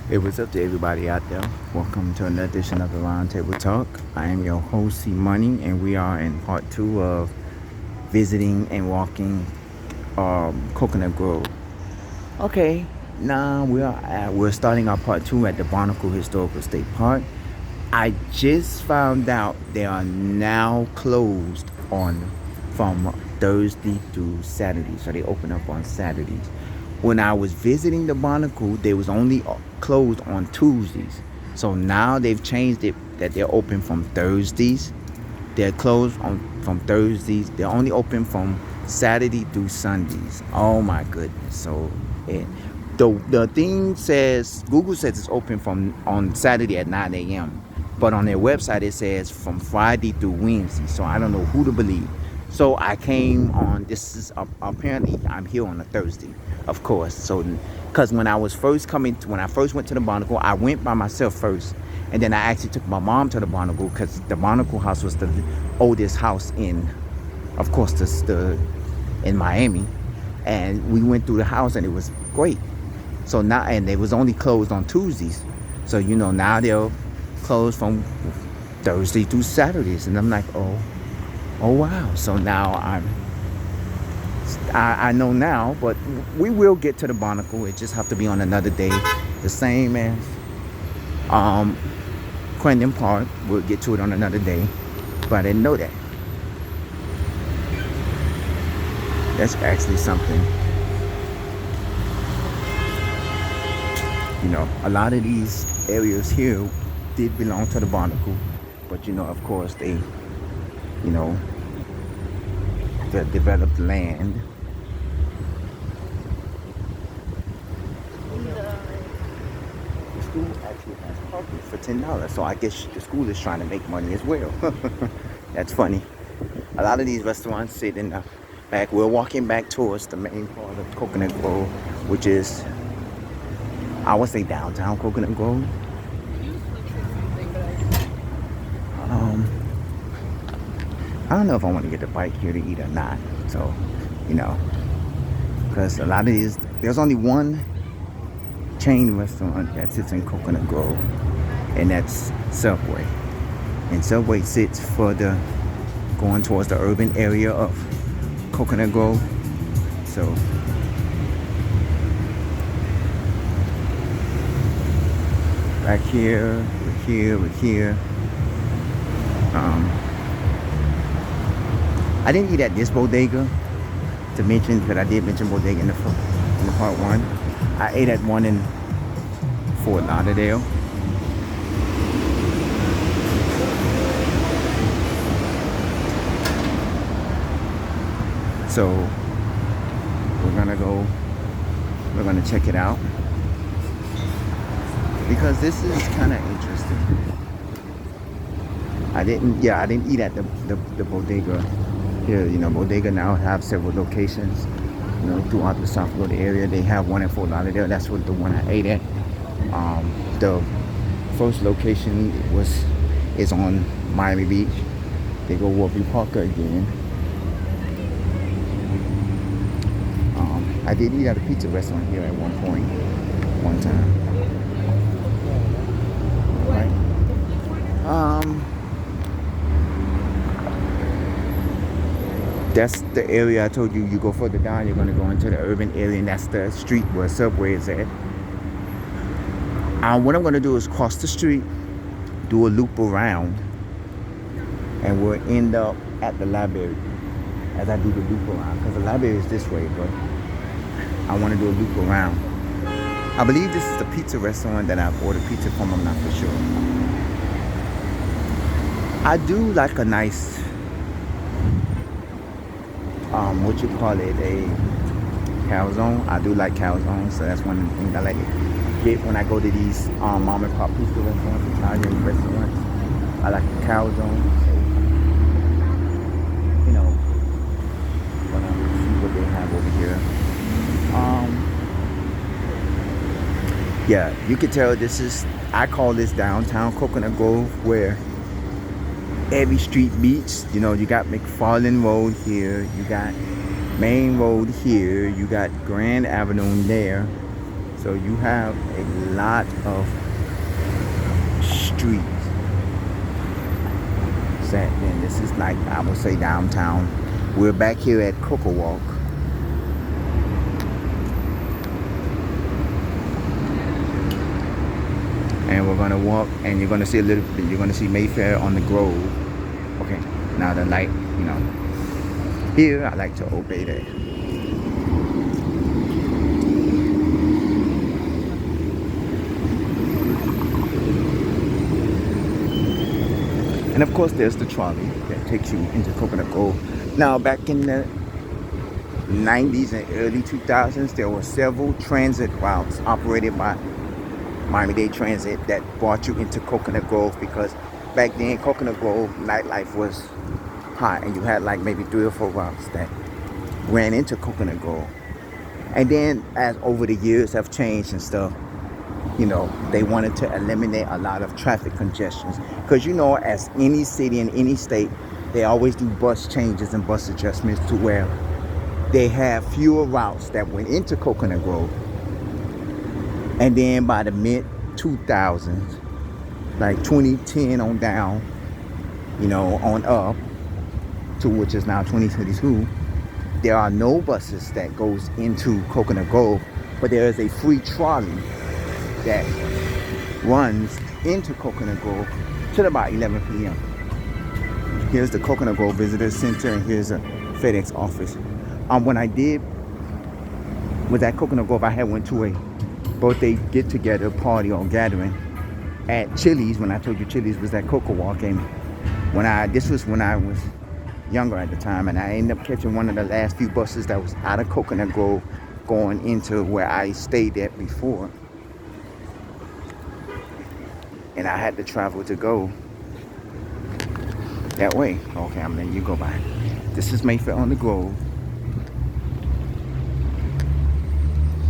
Hey, what's up to everybody out there? Welcome to another edition of the Roundtable Talk. I am your host, C Money, and we are in part two of visiting and walking Coconut Grove. Okay, now we're starting our part two at the Barnacle Historical State Park. I just found out they are now closed on from Thursday through Saturday, so they open up on Saturdays. When I was visiting the Barnacle, they was only closed on Tuesdays. So now they've changed it that they're open from Thursdays. They're closed on from Thursdays. They're only open from Saturday through Sundays. Oh my goodness! So the thing says Google says it's open from on Saturday at 9 a.m. But on their website it says from Friday through Wednesday. So I don't know who to believe. So I came on. This is apparently I'm here on a Thursday, of course. So because when I first went to the Barnacle, I went by myself first, and then I actually took my mom to the Barnacle because the Barnacle house was the oldest house in, of course, in Miami, and we went through the house and it was great. So now, and it was only closed on Tuesdays. So now they'll close from Thursday through Saturdays, and I'm like, oh wow. So now I know now, but we will get to the Barnacle. It just have to be on another day, the same as Crendon Park. We'll get to it on another day, but I didn't know that. That's actually something. A lot of these areas here did belong to the Barnacle, but of course the developed land. The school actually has parking for $10, so I guess the school is trying to make money as well. That's funny. A lot of these restaurants sit in the back. We're walking back towards the main part of Coconut Grove, which is, I would say, downtown Coconut Grove. I don't know if I want to get the bike here to eat or not. So, because a lot of these, there's only one chain restaurant that sits in Coconut Grove, and that's Subway. And Subway sits further going towards the urban area of Coconut Grove. So, back here, we're here. I didn't eat at this bodega to mention, because I did mention bodega in the part one. I ate at one in Fort Lauderdale. So we're gonna check it out, because this is kind of interesting. I didn't eat at the bodega here. Bodega now have several locations, throughout the South Florida area. They have one in Fort Lauderdale. That's what the one I ate at. The first location is on Miami Beach. They go Warby Parker again. I did eat at a pizza restaurant here at one time. All right. That's the area I told you. You go further down, you're going to go into the urban area, and that's the street where Subway is at. What I'm going to do is cross the street, do a loop around, and we'll end up at the library as I do the loop around, because the library is this way, but I want to do a loop around. I believe this is the pizza restaurant that I've ordered pizza from. I'm not for sure. I do like a nice, a calzone. I do like calzone, so that's one of the things I like to get when I go to these mom and pop pizza restaurants, Italian restaurants. I like the calzone. Gonna see what they have over here. Yeah, you can tell I call this downtown Coconut Grove, where every street meets. You got McFarland Road here, you got Main Road here, you got Grand Avenue there. So So you have a lot of streets set in. This is like, I would say, downtown. We're back here at CocoWalk. And we're gonna walk, and you're gonna see a little bit, you're gonna see Mayfair on the Grove. Okay, now the light, here I like to obey that. And of course, there's the trolley that takes you into Coconut Grove. Now, back in the 90s and early 2000s, there were several transit routes operated by Miami-Dade Transit that brought you into Coconut Grove, because back then, Coconut Grove nightlife was hot, and you had like maybe 3 or 4 routes that ran into Coconut Grove. And then, as over the years have changed and stuff, they wanted to eliminate a lot of traffic congestions. Because, as any city in any state, they always do bus changes and bus adjustments to where they have fewer routes that went into Coconut Grove. And then by the mid 2000s, like 2010 on down, on up to which is now 2022, there are no buses that goes into Coconut Grove, but there is a free trolley that runs into Coconut Grove till about 11 p.m. Here's the Coconut Grove Visitor Center, and here's a FedEx office. When I was at Coconut Grove, I went to a birthday get-together party or gathering at Chili's. When I told you Chili's was at CocoWalk, and this was when I was younger at the time, and I ended up catching one of the last few buses that was out of Coconut Grove going into where I stayed at before. And I had to travel to go that way. Okay, I'm letting you go by. This is Mayfair on the Grove,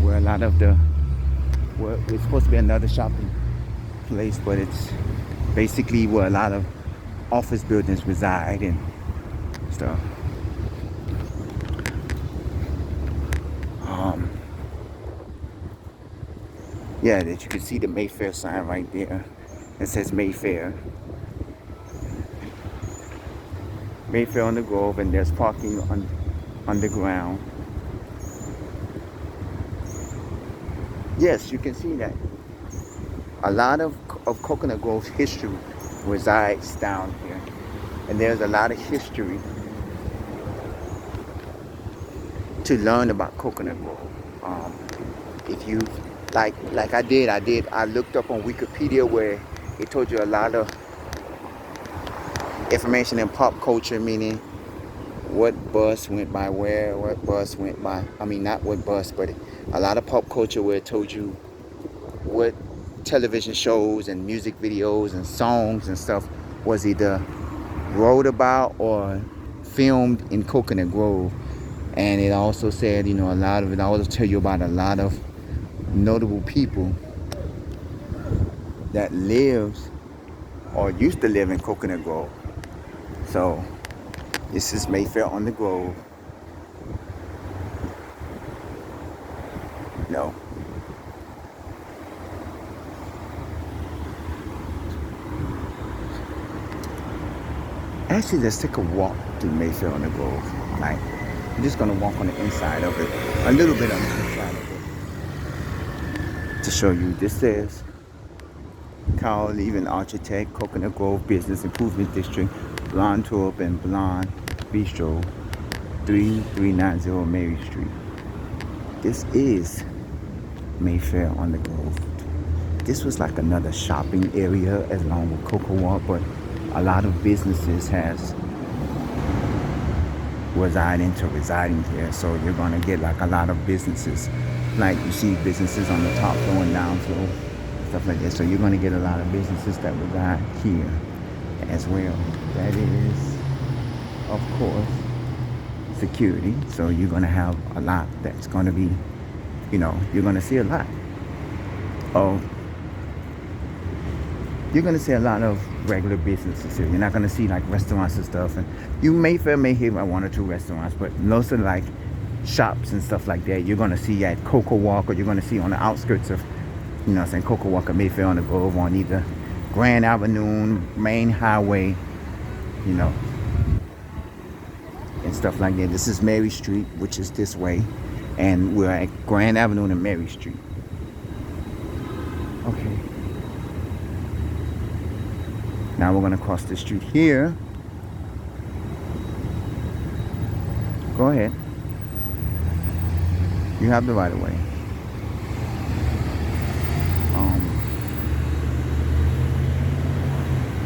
where a lot of it's supposed to be another shopping place, but it's basically where a lot of office buildings reside and stuff. Yeah, that you can see the Mayfair sign right there. It says Mayfair. Mayfair on the Grove, and there's parking underground. Yes, you can see that. A lot of Coconut Grove's history resides down here. And there's a lot of history to learn about Coconut Grove. If you, like I looked up on Wikipedia where it told you a lot of information in pop culture, meaning what bus went by where, what bus went by, not what bus, but a lot of pop culture where it told you what television shows and music videos and songs and stuff was either wrote about or filmed in Coconut Grove. And it also said, a lot of it, I also tell you about a lot of notable people that lives or used to live in Coconut Grove. So this is Mayfair on the Grove. No. Actually, let's take a walk through Mayfair on the Grove. Like, I'm just gonna walk on the inside of it, a little bit on the inside of it, to show you. This says Carl Levin Architect, Coconut Grove Business Improvement District, Blonde Tulip and Blonde Bistro, 3390 Mary Street. This is Mayfair on the Grove. This was like another shopping area along with CocoWalk, but a lot of businesses has residing here. So you're gonna get like a lot of businesses. Like you see businesses on the top floor and down floor, stuff like that. So you're gonna get a lot of businesses that reside here as well. That is, of course, security. So you're gonna have a lot that's gonna be, you're gonna see a lot of regular businesses here. You're not gonna see like restaurants and stuff, and you may hear about 1 or 2 restaurants, but most of like shops and stuff like that, you're gonna see at Coco Walk, or you're gonna see on the outskirts of, you know what I'm saying, Coco Walk or Mayfair on the Grove, on either Grand Avenue, Main Highway, you know, and stuff like that. This is Mary Street, which is this way, and we're at Grand Avenue and Mary Street. Okay. Now we're gonna cross the street here. Go ahead. You have the right of way.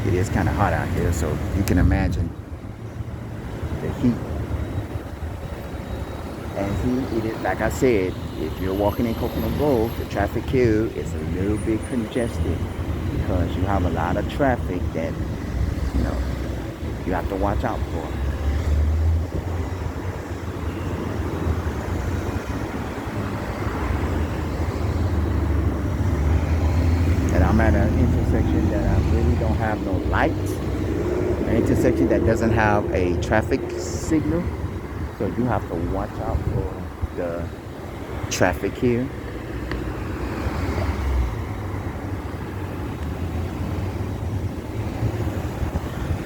It is kind of hot out here, so you can imagine the heat. And see, it is like I said, if you're walking in Coconut Grove, the traffic here is a little bit congested because you have a lot of traffic that, you know, you have to watch out for. And I'm at an intersection that I really don't have no lights. An intersection that doesn't have a traffic signal. So you have to watch out for the traffic here.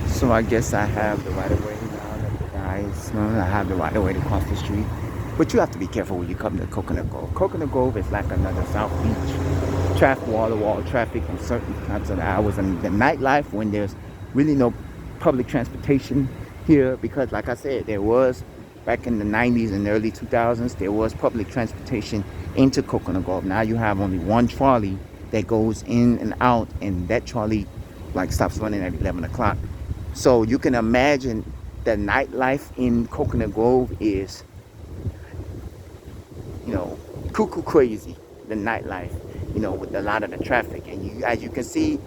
So I guess I have the right of way now that the guys know. I have the right of way to cross the street. But you have to be careful when you come to Coconut Grove. Coconut Grove is like another South Beach. Traffic, wall-to-wall traffic on certain times of the hours. And the nightlife, when there's really no public transportation here, because like I said, there was, back in the 90s and early 2000s, there was public transportation into Coconut Grove. Now you have only one trolley that goes in and out, and that trolley like stops running at 11 o'clock. So you can imagine the nightlife in Coconut Grove is, you know, cuckoo crazy, the nightlife, you know, with a lot of the traffic. And you, as you can see,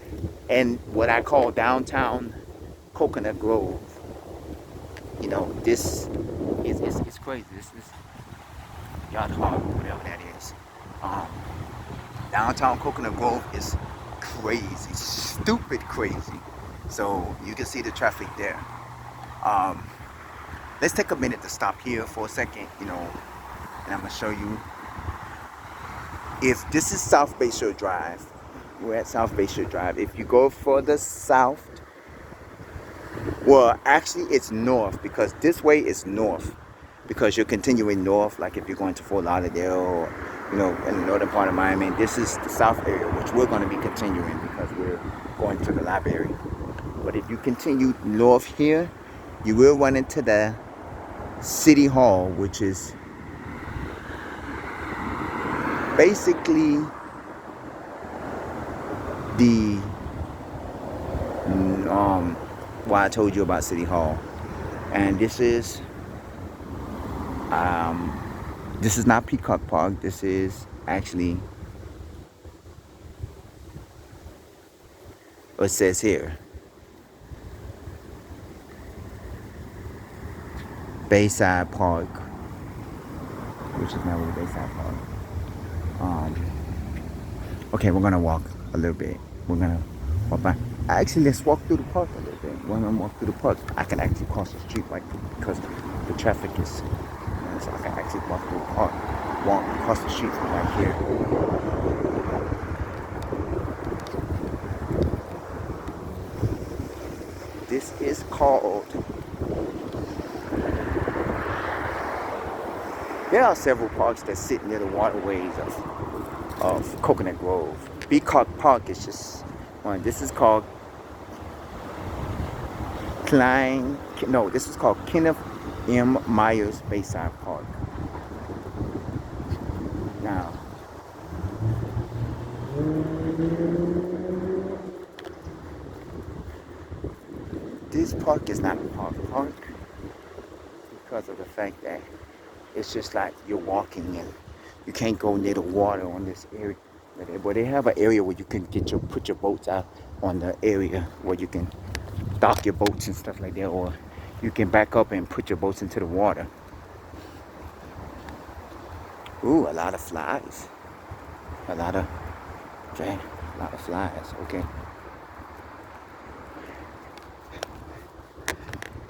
in what I call downtown Coconut Grove, you know, this is crazy. This is Yacht Harbor, whatever that is. Downtown Coconut Grove is crazy, stupid crazy. So you can see the traffic there. Let's take a minute to stop here for a second, you know, and I'm gonna show you. If this is South Bayshore Drive, we're at South Bayshore Drive. If you go further south, well, actually it's north, because this way is north, because you're continuing north. Like if you're going to Fort Lauderdale, or, you know, in the northern part of Miami, this is the south area, which we're going to be continuing because we're going to the library. But if you continue north here, you will run into the City Hall, which is basically the why I told you about City Hall. And this is not Peacock Park. This is actually, it says here, Bayside Park, which is not really Bayside Park. Okay, we're gonna walk a little bit. We're gonna walk by. Actually, let's walk through the park a little bit. When I walk through the park, I can actually cross the street right through, because the traffic is, so I can actually walk through the park, walk across the street from right here. This is called, there are several parks that sit near the waterways of Coconut Grove. Peacock Park is just one. This is called this is called Kenneth M. Myers Bayside Park. Now, this park is not a park because of the fact that it's just like you're walking and you can't go near the water on this area. But they have an area where you can put your boats out on the area where you can dock your boats and stuff like that, or you can back up and put your boats into the water. Ooh, a lot of flies. A lot of flies. Okay.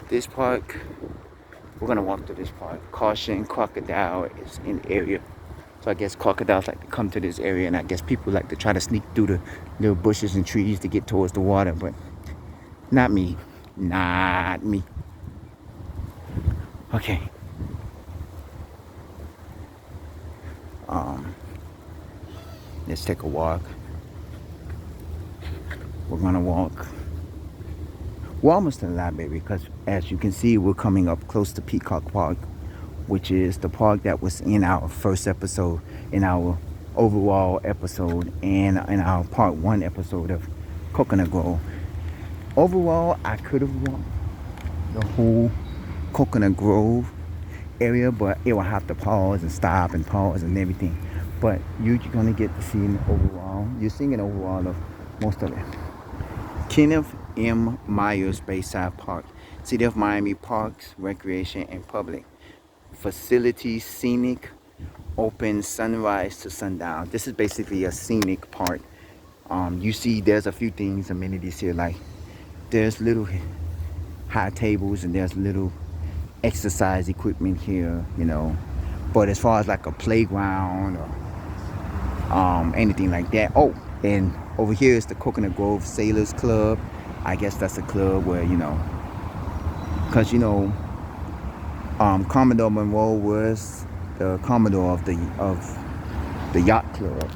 This park We're gonna walk through this park. Caution, crocodile is in the area. So I guess crocodiles like to come to this area, and I guess people like to try to sneak through the little bushes and trees to get towards the water, but not me. Not me. Okay. Let's take a walk. We're gonna walk. We're almost to the library because, as you can see, we're coming up close to Peacock Park, which is the park that was in our first episode, in our overall episode, and in our part 1 episode of Coconut Grove. Overall, I could have walked the whole Coconut Grove area, but it will have to pause and stop and pause and everything. But you're gonna get to see an overall. You're seeing an overall of most of it. Kenneth M. Myers Bayside Park, City of Miami Parks, Recreation and Public Facilities, scenic, open sunrise to sundown. This is basically a scenic park. You see there's a few things, amenities here, like there's little high tables and there's little exercise equipment here, you know. But as far as like a playground or anything like that. Oh, and over here is the Coconut Grove Sailors Club. I guess that's a club where, you know, because, you know, Commodore Monroe was the Commodore of the yacht club,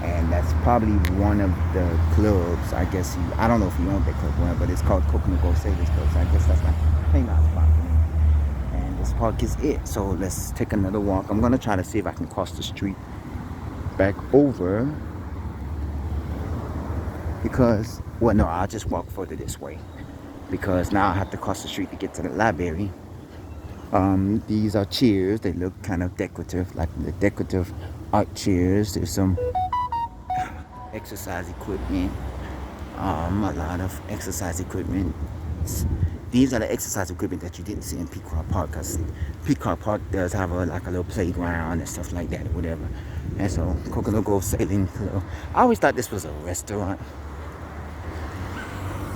and that's probably one of the clubs. I guess I don't know if he owned that club, but it's called Coconut Grove Sailors Club. So I guess that's like hangout spot for me. And this park is it. So let's take another walk. I'm gonna try to see if I can cross the street back over, because, well, no, I'll just walk further this way, because now I have to cross the street to get to the library. These are chairs. They look kind of decorative, like the decorative art chairs. There's some exercise equipment, a lot of exercise equipment. These are the exercise equipment that you didn't see in Peacock Park, because Peacock Park does have a little playground and stuff like that or whatever. And so Coconut Grove Sailing Club, I always thought this was a restaurant,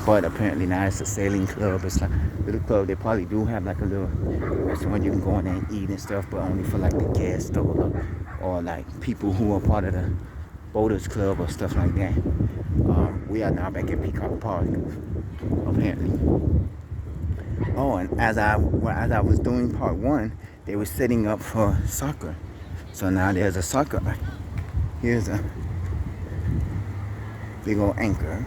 but apparently now it's a sailing club. It's like a little club. They probably do have like a little restaurant you can go in there and eat and stuff, but only for like the guests or like people who are part of the boaters club or stuff like that. We are now back at Peacock Park, apparently. Oh, and as I was doing part 1, they were setting up for soccer. So now there's a soccer. Here's a big old anchor.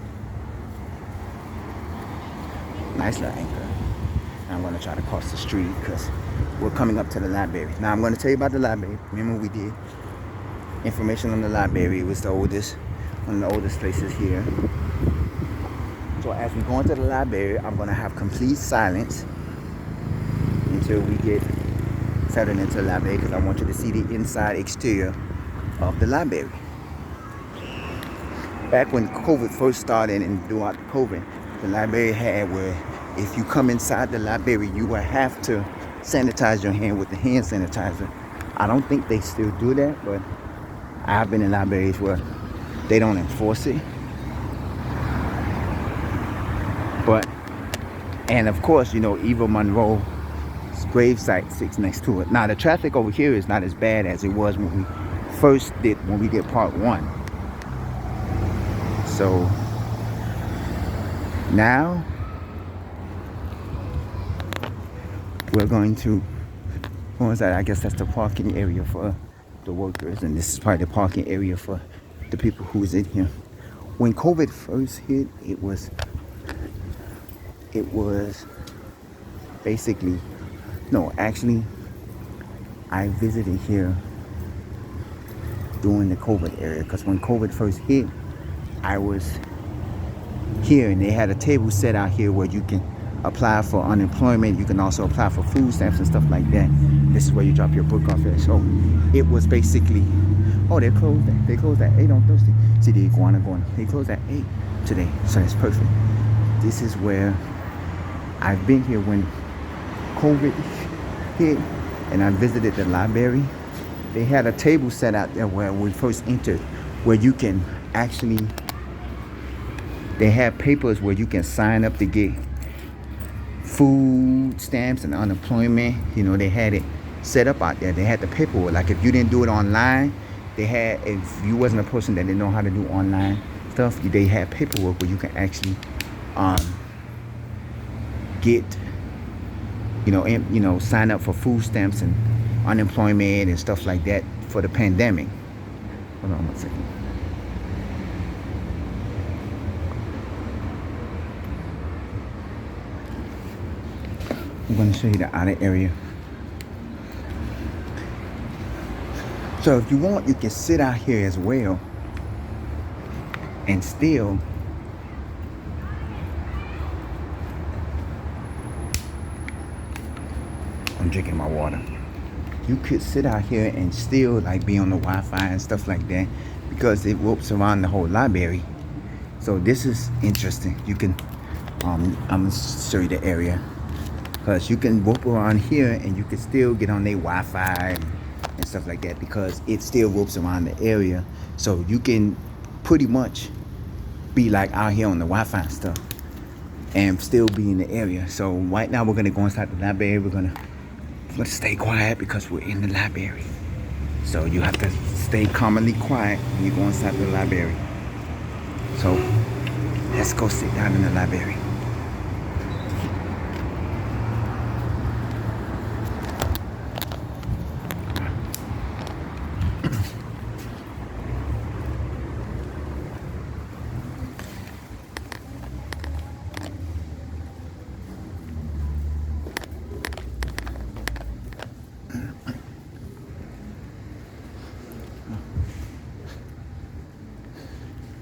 Nice little anchor. I'm going to try to cross the street because we're coming up to the library. Now I'm going to tell you about the library. Remember we did information on the library. It was the oldest, one of the oldest places here. So as we go into the library, I'm going to have complete silence until we get settled into the library, because I want you to see the inside exterior of the library. Back when COVID first started and throughout COVID, the library had where if you come inside the library, you will have to sanitize your hand with the hand sanitizer. I don't think they still do that, but I've been in libraries where they don't enforce it. But, and of course, you know, Eva Monroe's gravesite sits next to it. Now the traffic over here is not as bad as it was when we did part 1. So now we're going to, what was that? I guess that's the parking area for the workers, and this is probably the parking area for the people who was in here. When COVID first hit, it was basically, no, actually, I visited here during the COVID area, because when COVID first hit, I was here and they had a table set out here where you can apply for unemployment. You can also apply for food stamps and stuff like that. This is where you drop your book off at. So it was basically, oh, they closed at 8 on Thursday. See the iguana going, they closed at 8 today. So it's perfect. This is where I've been here when COVID hit, and I visited the library. They had a table set out there where we first entered, where you can actually, they have papers where you can sign up to get food stamps and unemployment. You know, they had it set up out there. They had the paperwork. Like if you didn't do it online, they had, if you wasn't a person that didn't know how to do online stuff, they had paperwork where you can actually get, sign up for food stamps and unemployment and stuff like that for the pandemic. Hold on 1 second. I'm going to show you the outer area. So if you want, you can sit out here as well and still I'm drinking my water. You could sit out here and still like be on the Wi-Fi and stuff like that because it whoops around the whole library. So this is interesting. You can I'm gonna show you the area because you can whoop around here and you can still get on their Wi-Fi and stuff like that because it still whoops around the area. So you can pretty much be like out here on the Wi-Fi and stuff and still be in the area. So right now we're gonna go inside the library. We're gonna stay quiet because we're in the library. So you have to stay calmly quiet when you go inside the library. So let's go sit down in the library.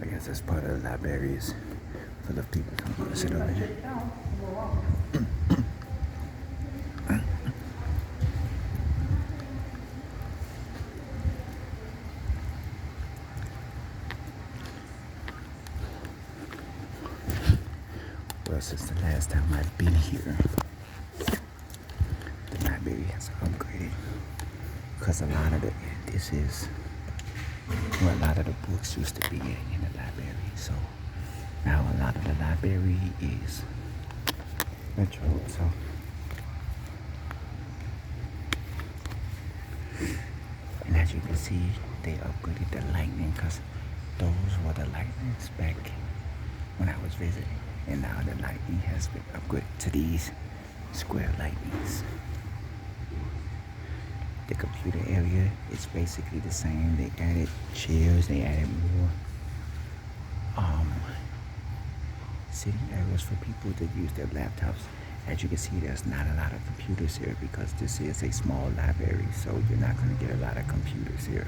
I guess that's part of the library is full of people. I'm gonna sit over here. Well, since the last time I've been here, the library has upgraded because a lot of this is where a lot of the books used to be in the library. So now a lot of the library is retro. So and as you can see, they upgraded the lightning because those were the lightnings back when I was visiting, and now the lightning has been upgraded to these square lightnings. The computer area is basically the same. They added chairs, they added more sitting areas for people to use their laptops. As you can see, there's not a lot of computers here because this is a small library, so you're not going to get a lot of computers here.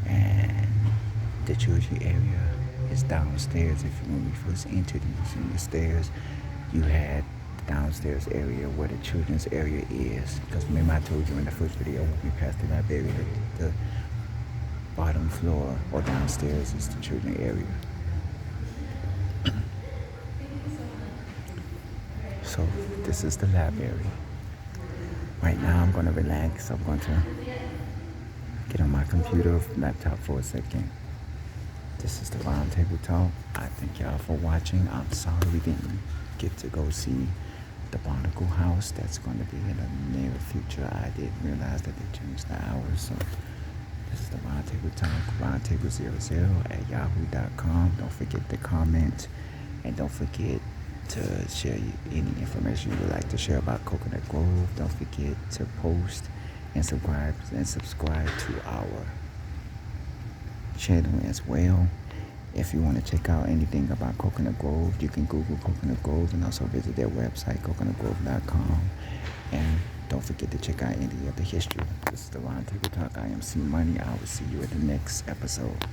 And the children area is downstairs. When we first entered using the stairs, you had the downstairs area where the children's area is. Because remember I told you in the first video, when we passed the library, the bottom floor or downstairs is the children area. So this is the library. Right now I'm going to relax. I'm going to get on my computer laptop for a second. This is the Roundtable Talk. I thank y'all for watching. I'm sorry we didn't get to go see the Barnacle House. That's going to be in the near future. I didn't realize that they changed the hours. So this is the Roundtable Talk, roundtable00@yahoo.com. Don't forget to comment and don't forget to share any information you would like to share about Coconut Grove. Don't forget to post and subscribe to our channel as well. If you want to check out anything about Coconut Grove, you can Google Coconut Grove and also visit their website, coconutgrove.com. And don't forget to check out any of the history. This is the Roundtable Talk. I am C Money. I will see you at the next episode.